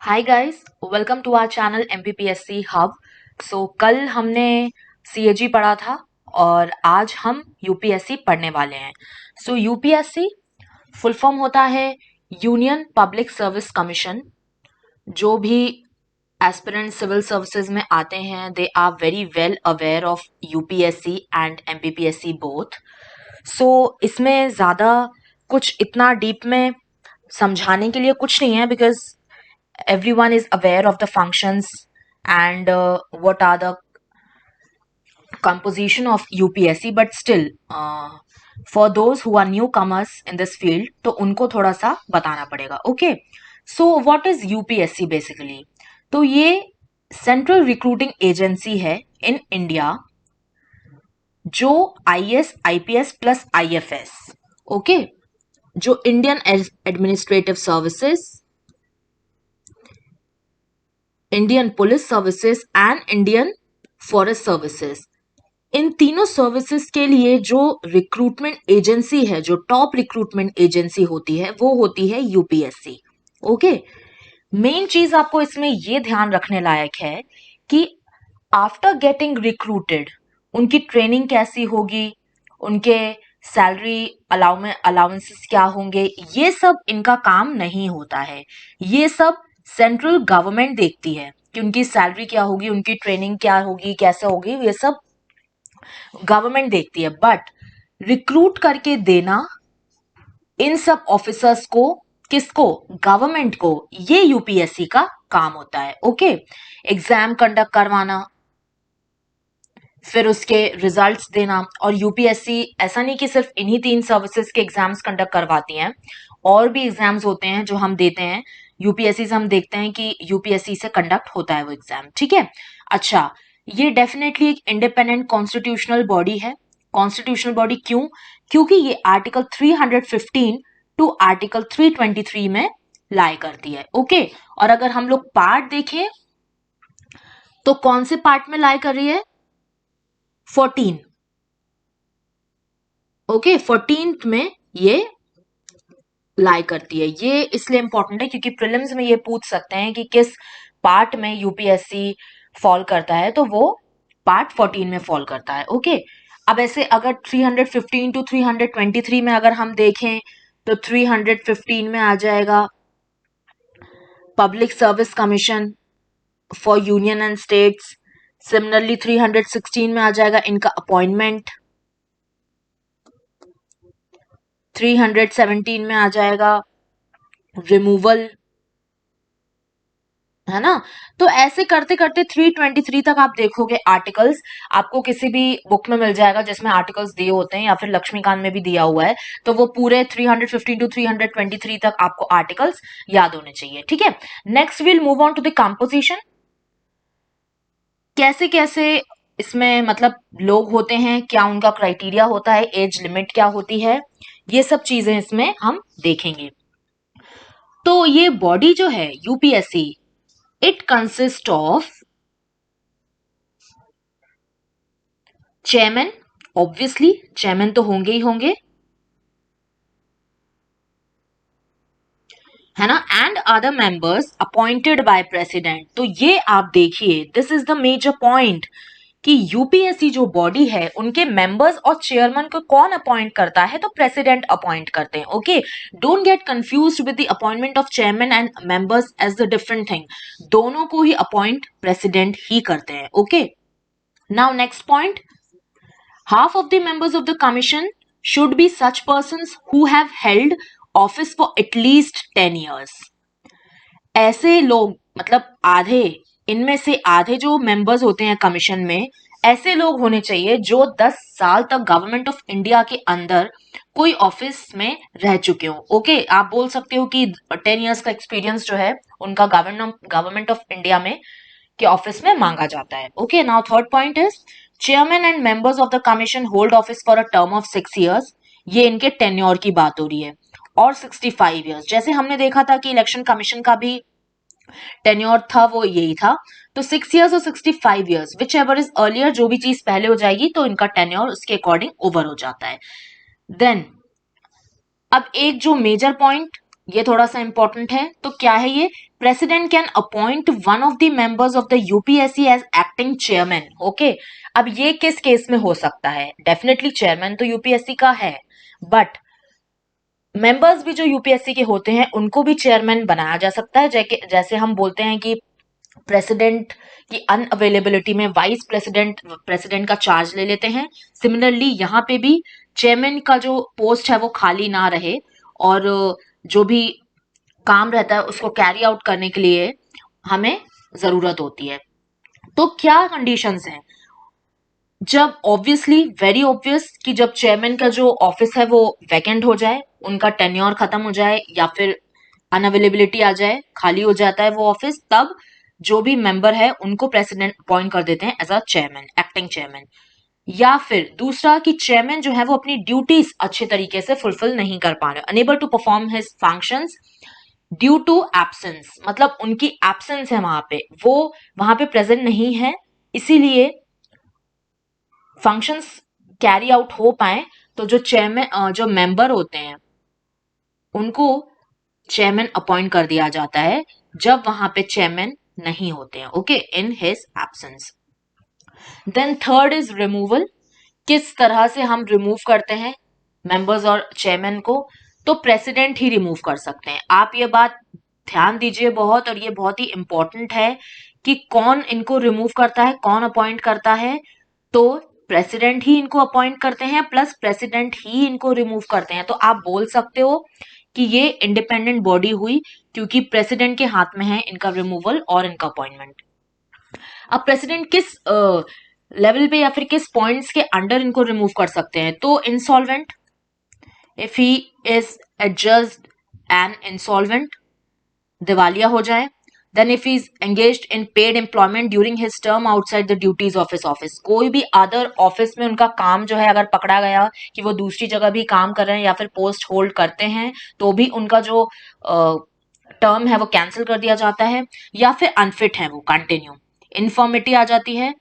Hi guys, welcome to our channel MPPSC hub. कल हमने CAG पढ़ा था और आज हम यूपीएससी पढ़ने वाले हैं। यूपीएससी फुल फॉर्म होता है यूनियन पब्लिक सर्विस कमीशन। जो भी एस्पिरेंट सिविल सर्विसेज में आते हैं they are very well aware of UPSC and MPPSC both. इसमें ज़्यादा कुछ इतना डीप में समझाने के लिए कुछ नहीं है, because everyone is aware of the functions and what are the composition of UPSC, but still for those who are newcomers in this field तो उनको थोड़ा सा बताना पड़ेगा। Okay, so what is UPSC basically? तो ये सेंट्रल रिक्रूटिंग एजेंसी है in India, जो IAS IPS plus IFS, okay, जो Indian administrative services, Indian police services and Indian forest services, इन तीनों सर्विसेज के लिए जो रिक्रूटमेंट एजेंसी है, जो टॉप रिक्रूटमेंट एजेंसी होती है, वो होती है यूपीएससी। ओके, मेन चीज आपको इसमें ये ध्यान रखने लायक है कि आफ्टर गेटिंग रिक्रूटेड उनकी ट्रेनिंग कैसी होगी, उनके सैलरी अलाउंसेस क्या होंगे, ये सब इनका काम नहीं होता है। ये सब सेंट्रल गवर्नमेंट देखती है कि उनकी सैलरी क्या होगी, उनकी ट्रेनिंग क्या होगी, कैसे होगी, ये सब गवर्नमेंट देखती है। बट रिक्रूट करके देना इन सब ऑफिसर्स को, किसको? गवर्नमेंट को, ये यूपीएससी का काम होता है। ओके, एग्जाम कंडक्ट करवाना, फिर उसके रिजल्ट्स देना। और यूपीएससी ऐसा नहीं कि सिर्फ इन्हीं तीन सर्विसेज के एग्जाम्स कंडक्ट करवाती हैं, और भी एग्जाम्स होते हैं जो हम देते हैं यूपीएससी से। हम देखते हैं कि यूपीएससी से कंडक्ट होता है वो एग्जाम, ठीक है। अच्छा, ये डेफिनेटली एक इंडिपेंडेंट कॉन्स्टिट्यूशनल बॉडी है। कॉन्स्टिट्यूशनल बॉडी क्यों? क्योंकि ये आर्टिकल 315 टू आर्टिकल 323 में लाई करती है। ओके, और अगर हम लोग पार्ट देखें तो कौन से पार्ट में लाई कर रही है? 14। ओके, 14th में ये लाई करती है। ये इसलिए इंपॉर्टेंट है क्योंकि प्रीलिम्स में ये पूछ सकते हैं कि किस पार्ट में यूपीएससी फॉल करता है, तो वो पार्ट 14 में फॉल करता है। ओके, अब ऐसे अगर 315 टू 323 में अगर हम देखें तो 315 में आ जाएगा public service commission for union and states. Similarly 316 में आ जाएगा इनका अपॉइंटमेंट। 317 में आ जाएगा रिमूवल, है ना। तो ऐसे करते करते 323 तक आप देखोगे आर्टिकल्स, आपको किसी भी बुक में मिल जाएगा जिसमें आर्टिकल्स दिए होते हैं, या फिर लक्ष्मीकांत में भी दिया हुआ है। तो वो पूरे 315 टू 323 तक आपको आर्टिकल्स याद होने चाहिए, ठीक है। Next will move on to the composition. कैसे कैसे इसमें मतलब लोग होते हैं, क्या उनका क्राइटेरिया होता है, एज लिमिट क्या होती है, ये सब चीजें इसमें हम देखेंगे। तो ये बॉडी जो है UPSC, it consist of chairman, obviously chairman तो होंगे ही होंगे, है ना, and other members appointed by president. तो ये आप देखिए, this is the major point कि यूपीएससी जो बॉडी है उनके मेंबर्स और चेयरमैन को कौन अपॉइंट करता है? तो प्रेसिडेंट अपॉइंट करते हैं। Okay, don't get confused with the appointment of chairman and members as the different thing. दोनों को ही अपॉइंट प्रेसिडेंट ही करते हैं। Okay, now next point, half of the members of the commission should be such persons who have held office for at least 10 years. ऐसे लोग, मतलब आधे, इनमें से आधे जो मेंबर्स होते हैं कमीशन में, ऐसे लोग होने चाहिए जो 10 साल तक गवर्नमेंट ऑफ इंडिया के अंदर कोई ऑफिस में रह चुके हो। ओके, आप बोल सकते हो कि 10 इयर्स का एक्सपीरियंस जो है उनका गवर्नमेंट ऑफ इंडिया में के ऑफिस में मांगा जाता है। Okay, now third point is chairman and members of the commission hold office for a term of 6 years. ये इनके टेन्योर की बात हो रही है। और 65 इयर्स, जैसे हमने देखा था कि इलेक्शन कमीशन का भी टेन्योर था, वो यही था। तो 6 इयर्स और 65 years, which ever is earlier, जो भी चीज पहले हो जाएगी तो इनका टेन्योर उसके अकॉर्डिंग ओवर हो जाता है। देन अब एक जो मेजर पॉइंट ये थोड़ा सा इंपॉर्टेंट है। तो क्या है ये? President can appoint one of the members of the UPSC as acting chairman. Okay, अब ये किस केस में हो सकता है? डेफिनेटली चेयरमैन तो यूपीएससी का है, बट मेंबर्स भी जो यूपीएससी के होते हैं उनको भी चेयरमैन बनाया जा सकता है। जैसे हम बोलते हैं कि प्रेसिडेंट की अनअवेलेबिलिटी में वाइस प्रेसिडेंट का चार्ज ले लेते हैं। सिमिलरली यहाँ पे भी चेयरमैन का जो पोस्ट है वो खाली ना रहे, और जो भी काम रहता है उसको कैरी आउट करने के लिए हमें जरूरत होती है। तो क्या कंडीशंस हैं? जब ऑब्वियसली वेरी ऑब्वियस कि जब चेयरमैन का जो ऑफिस है वो वैकेंट हो जाए, उनका टेन्योर खत्म हो जाए, या फिर अनअवेलेबिलिटी आ जाए, खाली हो जाता है वो ऑफिस, तब जो भी मेंबर है उनको प्रेसिडेंट अपॉइंट कर देते हैं as a chairman, acting chairman. या फिर दूसरा कि चेयरमैन जो है वो अपनी ड्यूटीज अच्छे तरीके से फुलफिल नहीं कर पा रहे, unable to perform his functions due to absence, मतलब उनकी एब्सेंस है वहां पे, वो वहां पे प्रेजेंट नहीं है, इसीलिए फंक्शंस कैरी आउट हो पाए, तो जो चेयरमैन जो मेंबर होते हैं उनको चेयरमैन अपॉइंट कर दिया जाता है जब वहां पे चेयरमैन नहीं होते हैं। Okay, in his absence. Then third is removal. किस तरह से हम रिमूव करते हैं मेंबर्स और चेयरमैन को? तो प्रेसिडेंट ही रिमूव कर सकते हैं। आप ये बात ध्यान दीजिए बहुत, और ये बहुत ही इंपॉर्टेंट है कि कौन इनको रिमूव करता है, कौन अपॉइंट करता है। तो प्रेसिडेंट ही इनको अपॉइंट करते हैं, प्लस प्रेसिडेंट ही इनको रिमूव करते हैं। तो आप बोल सकते हो कि ये इंडिपेंडेंट बॉडी हुई, क्योंकि प्रेसिडेंट के हाथ में है इनका रिमूवल और इनका अपॉइंटमेंट। अब प्रेसिडेंट किस लेवल पे या फिर किस पॉइंट्स के अंडर इनको रिमूव कर सकते हैं? तो insolvent, if he is adjudged and insolvent, दिवालिया हो जाए। Then if he is engaged in paid employment during his term outside the duties of his office, कोई भी अदर ऑफिस में उनका काम जो है अगर पकड़ा गया कि वो दूसरी जगह भी काम कर रहे हैं या फिर पोस्ट होल्ड करते हैं, तो भी उनका जो टर्म है वो कैंसिल कर दिया जाता है। या फिर अनफिट है वो कंटिन्यू, इन्फॉर्मिटी आ जाती है,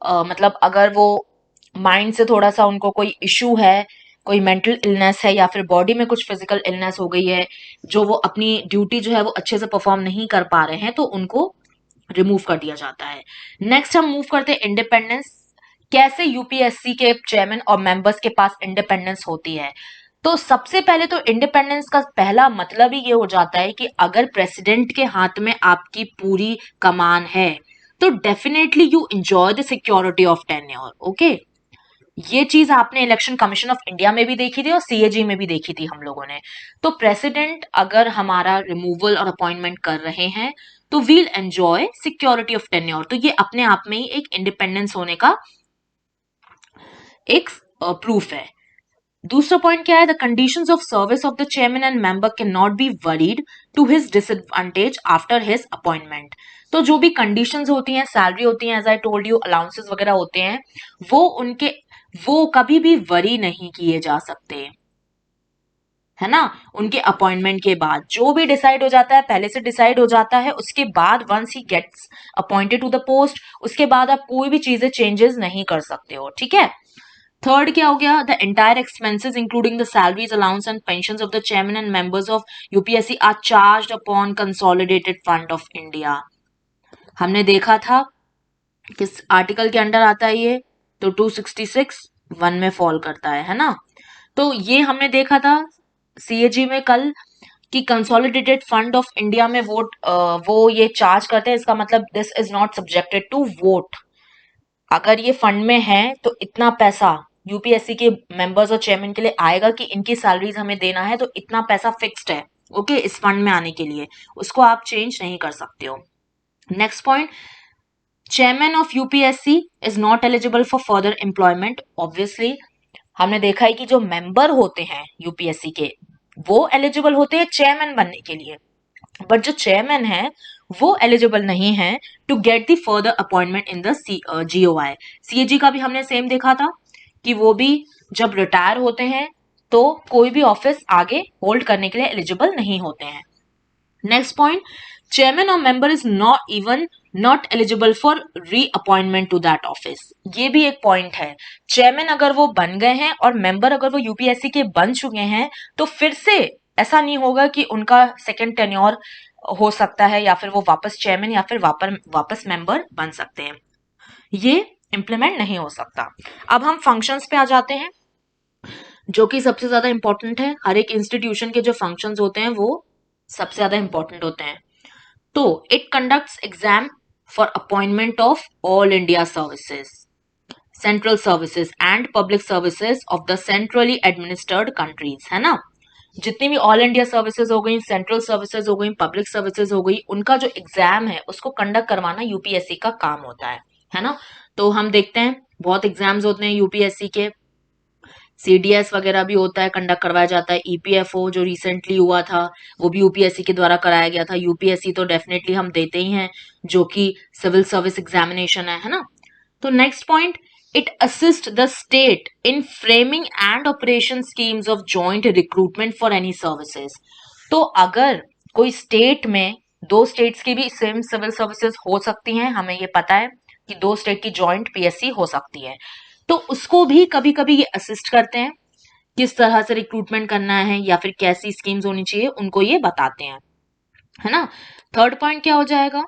मतलब अगर वो माइंड से थोड़ा सा उनको कोई इश्यू है, कोई मेंटल इलनेस है, या फिर बॉडी में कुछ फिजिकल इलनेस हो गई है, जो वो अपनी ड्यूटी जो है वो अच्छे से परफॉर्म नहीं कर पा रहे हैं, तो उनको रिमूव कर दिया जाता है। नेक्स्ट हम मूव करते हैं इंडिपेंडेंस। कैसे यूपीएससी के चेयरमैन और मेंबर्स के पास इंडिपेंडेंस होती है? तो सबसे पहले तो इंडिपेंडेंस का पहला मतलब ही ये हो जाता है कि अगर प्रेसिडेंट के हाथ में आपकी पूरी कमान है, तो definitely you enjoy the security of tenure. Okay, ये चीज आपने इलेक्शन कमीशन ऑफ इंडिया में भी देखी थी और सीएजी में भी देखी थी हम लोगों ने। तो प्रेसिडेंट अगर हमारा रिमूवल और अपॉइंटमेंट कर रहे हैं, तो will enjoy security of tenure. तो ये अपने आप में ही एक इंडिपेंडेंस होने का एक प्रूफ है। दूसरा पॉइंट क्या है? The conditions of service of the chairman and member can not be varied to his disadvantage after his appointment. तो जो भी कंडीशंस होती हैं, सैलरी होती है, as I told you, allowances वगैरह होते हैं, वो कभी भी वरी नहीं किए जा सकते, है ना। उनके अपॉइंटमेंट के बाद जो भी डिसाइड हो जाता है पहले से डिसाइड हो जाता है, उसके बाद once he gets appointed to the post, उसके बाद आप कोई भी चीजें चेंजेस नहीं कर सकते हो, ठीक है। थर्ड क्या हो गया? The entire expenses including the salaries, allowance and pensions of the chairman and members of UPSC are charged upon consolidated fund of India. हमने देखा था किस आर्टिकल के अंडर आता है ये? तो 266(1) में फॉल करता है ना। तो ये हमने देखा था सीएजी में कल कि कंसोलिडेटेड फंड ऑफ इंडिया में वो ये चार्ज करते हैं। इसका मतलब this is not subjected to vote. अगर ये फंड में है तो इतना पैसा यूपीएससी के मेंबर्स और चेयरमैन के लिए आएगा कि इनकी सैलरीज हमें देना है, तो इतना पैसा फिक्स्ड है। ओके, इस फंड में आने के लिए उसको आप चेंज नहीं कर सकते हो। Next point, chairman of UPSC is not eligible for further employment. Obviously हमने देखा है कि जो मेंबर होते हैं यूपीएससी के, वो एलिजिबल होते हैं चेयरमैन बनने के लिए, बट जो चेयरमैन है वो एलिजिबल नहीं है to get the further appointment in the GOI. CAG का भी हमने सेम देखा था कि वो भी जब रिटायर होते हैं तो कोई भी ऑफिस आगे होल्ड करने के लिए एलिजिबल नहीं होते हैं। नेक्स्ट पॉइंट, चेयरमैन और member is not eligible for reappointment to that office. ये भी एक पॉइंट है। चेयरमैन अगर वो बन गए हैं और मेंबर अगर वो यूपीएससी के बन चुके हैं, तो फिर से ऐसा नहीं होगा कि उनका सेकेंड टेन्योर हो सकता है या फिर वो वापस चेयरमैन या फिर वापस मेंबर बन सकते हैं, ये इंप्लीमेंट नहीं हो सकता। अब हम फंक्शंस पे आ जाते हैं, जो कि सबसे ज्यादा इंपॉर्टेंट है। हर एक इंस्टीट्यूशन के जो फंक्शंस होते हैं वो सबसे ज्यादा इंपॉर्टेंट होते हैं। तो it conducts exam for appointment of all India services, central services and public services of the centrally administered countries, है ना। जितनी भी ऑल इंडिया सर्विसेज हो गई, सेंट्रल सर्विसेज हो गई, पब्लिक सर्विसेज हो गई, उनका जो एग्जाम है उसको कंडक्ट करवाना यूपीएससी का काम होता है ना। तो हम देखते हैं बहुत एग्जाम्स होते हैं यूपीएससी के, सीडीएस वगैरह भी होता है, कंडक्ट करवाया जाता है। ईपीएफओ जो रिसेंटली हुआ था वो भी यूपीएससी के द्वारा कराया गया था। यूपीएससी तो डेफिनेटली हम देते ही हैं, जो कि सिविल सर्विस एग्जामिनेशन है ना। तो next point, it assist the state in framing and operation schemes of joint recruitment for any services. तो अगर कोई स्टेट में दो स्टेट्स की भी सेम सिविल सर्विसेज हो सकती हैं, हमें ये पता है कि दो स्टेट की जॉइंट पीएससी हो सकती है, तो उसको भी कभी कभी ये असिस्ट करते हैं, किस तरह से रिक्रूटमेंट करना है या फिर कैसी स्कीम्स होनी चाहिए उनको ये बताते हैं, है ना। थर्ड पॉइंट क्या हो जाएगा,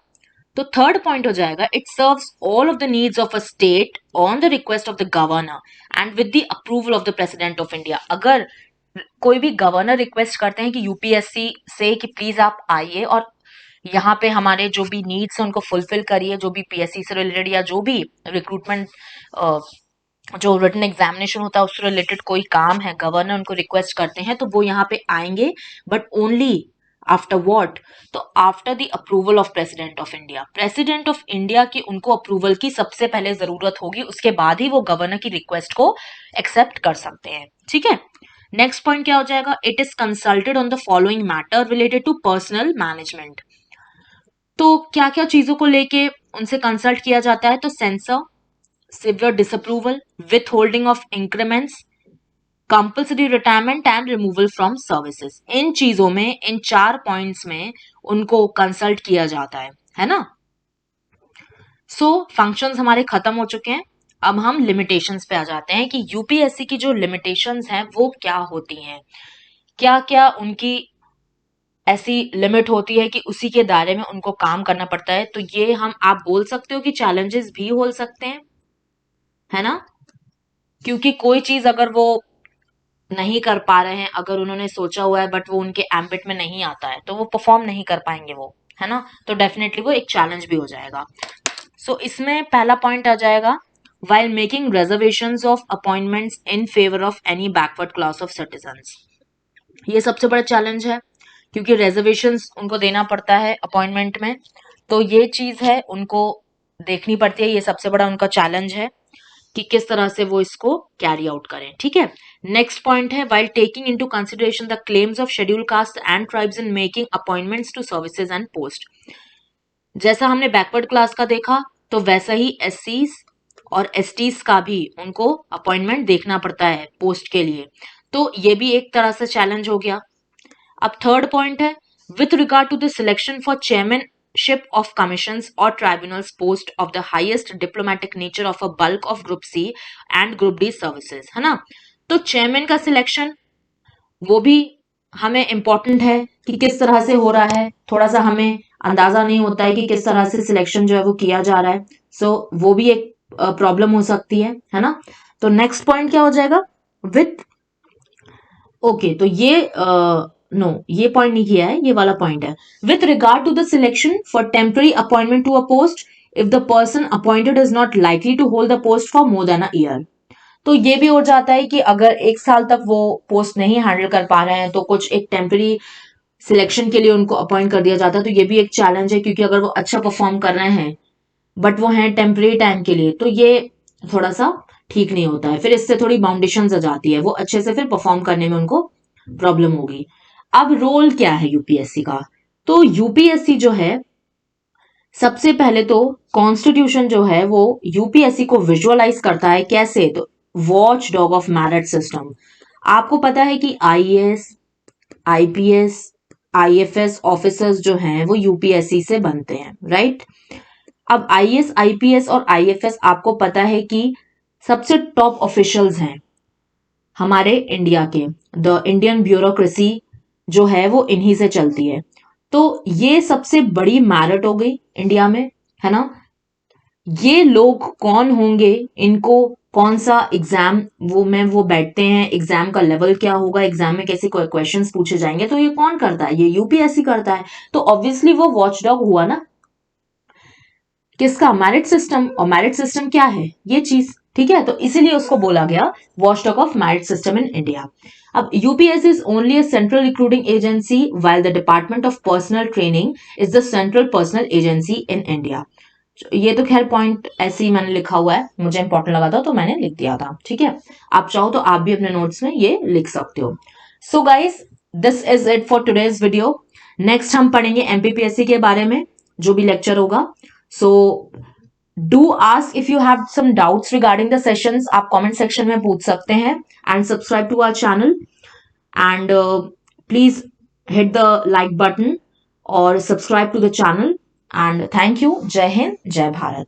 तो थर्ड पॉइंट हो जाएगा, it serves all of the needs of a state on the request of the governor and with the approval of the president of India. अगर कोई भी गवर्नर रिक्वेस्ट करते हैं कि यूपीएससी से कि प्लीज आप आइए और यहाँ पे हमारे जो भी नीड्स है उनको फुलफिल करिए, जो भी पीएससी से रिलेटेड या जो भी रिक्रूटमेंट जो रिटन एग्जामिनेशन होता है उससे रिलेटेड कोई काम है, गवर्नर उनको रिक्वेस्ट करते हैं तो वो यहाँ पे आएंगे, बट ओनली आफ्टर व्हाट, तो after the approval of president of India. President of India की उनको अप्रूवल की सबसे पहले जरूरत होगी, उसके बाद ही वो गवर्नर की रिक्वेस्ट को एक्सेप्ट कर सकते हैं, ठीक है। नेक्स्ट पॉइंट क्या हो जाएगा, it is consulted on the following matter related to personnel management. तो क्या क्या चीजों को लेके उनसे कंसल्ट किया जाता है, तो sensor, severe disapproval, withholding of increments, compulsory retirement and removal from services। इन चीजों में, इन 4 पॉइंट्स में उनको कंसल्ट किया जाता है ना। सो फंक्शंस हमारे खत्म हो चुके हैं। अब हम लिमिटेशंस पे आ जाते हैं कि यूपीएससी की जो लिमिटेशंस हैं वो क्या होती हैं, क्या क्या उनकी ऐसी लिमिट होती है कि उसी के दायरे में उनको काम करना पड़ता है। तो ये हम, आप बोल सकते हो कि चैलेंजेस भी हो सकते हैं, है ना, क्योंकि कोई चीज अगर वो नहीं कर पा रहे हैं, अगर उन्होंने सोचा हुआ है बट वो उनके एम्बिट में नहीं आता है तो वो परफॉर्म नहीं कर पाएंगे वो, है ना। तो डेफिनेटली वो एक चैलेंज भी हो जाएगा। सो इसमें पहला पॉइंट आ जाएगा, while making reservations of appointments in favor of any backward class of citizens। ये सबसे बड़ा चैलेंज है क्योंकि रेजर्वेशंस उनको देना पड़ता है अपॉइंटमेंट में, तो ये चीज है उनको देखनी पड़ती है, ये सबसे बड़ा उनका चैलेंज है कि किस तरह से वो इसको कैरी आउट करें, ठीक है। नेक्स्ट पॉइंट है, while taking into consideration the claims of scheduled caste and tribes in making appointments to services and post। जैसा हमने बैकवर्ड क्लास का देखा तो वैसा ही एससीज और एसटीज का भी उनको अपॉइंटमेंट देखना पड़ता है पोस्ट के लिए, तो ये भी एक तरह से चैलेंज हो गया। अब थर्ड पॉइंट है, with regard to the selection for chairmanship of commissions or tribunals post of the highest diplomatic nature of a bulk of group C and group D services, है ना। तो चेयरमैन का selection वो भी हमें important है कि किस तरह से हो रहा है, थोड़ा सा हमें अंदाजा नहीं होता है कि किस तरह से सिलेक्शन जो है वो किया जा रहा है, सो वो भी एक प्रॉब्लम हो सकती है ना। तो नेक्स्ट पॉइंट क्या हो जाएगा, विथ, ओके तो ये नो ये पॉइंट नहीं किया है, ये वाला पॉइंट है, with regard to the selection for temporary appointment to a post if the person appointed is not likely to hold the post for more than a year. तो ये भी हो जाता है कि अगर एक साल तक वो पोस्ट नहीं हैंडल कर पा रहे हैं तो कुछ एक टेम्पररी सिलेक्शन के लिए उनको अपॉइंट कर दिया जाता है, तो ये भी एक चैलेंज है क्योंकि अगर वो अच्छा परफॉर्म कर रहे हैं बट वो हैं टेम्पररी टाइम के लिए, तो ये थोड़ा सा ठीक नहीं होता है, फिर इससे थोड़ी बाउंडेशन आ जाती है, वो अच्छे से फिर परफॉर्म करने में उनको प्रॉब्लम होगी। अब रोल क्या है यूपीएससी का, तो यूपीएससी जो है सबसे पहले तो कॉन्स्टिट्यूशन जो है वो यूपीएससी को विजुअलाइज करता है, कैसे, तो watch dog of merit system. आपको पता है कि आईएएस, आईपीएस, आईएफएस ऑफिसर्स जो हैं वो यूपीएससी से बनते हैं, राइट। अब आईएएस, आईपीएस और आईएफएस आपको पता है कि सबसे टॉप ऑफिशियल्स हैं हमारे इंडिया के, द इंडियन ब्यूरोक्रेसी जो है वो इन्हीं से चलती है। तो ये सबसे बड़ी मेरिट हो गई इंडिया में, है ना। ये लोग कौन होंगे, इनको कौन सा एग्जाम वो बैठते हैं, एग्जाम का लेवल क्या होगा, एग्जाम में कैसे क्वेश्चंस पूछे जाएंगे, तो ये कौन करता है, ये यूपीएससी करता है। तो ऑब्वियसली वो वॉचडॉग हुआ ना किसका, मेरिट सिस्टम। और मेरिट सिस्टम क्या है, ये चीज, ठीक है। तो इसीलिए उसको बोला गया watchdog of merit system in India. अब UPSC is only a central recruiting agency while the department of personnel training is the central personnel agency in India. ये तो खैर पॉइंट ऐसे ही मैंने लिखा हुआ है, मुझे इंपॉर्टेंट लगा था तो मैंने लिख दिया था, ठीक है। आप चाहो तो आप भी अपने नोट्स में ये लिख सकते हो। So guys, this is it for today's video. Next हम पढ़ेंगे एमपीपीएससी के बारे में, जो भी लेक्चर होगा। So do ask if you have some doubts regarding the sessions, आप कमेंट सेक्शन में पूछ सकते हैं। And subscribe to our channel and please hit the like button or subscribe to the channel, and thank you. Jai Hind, Jai Bharat.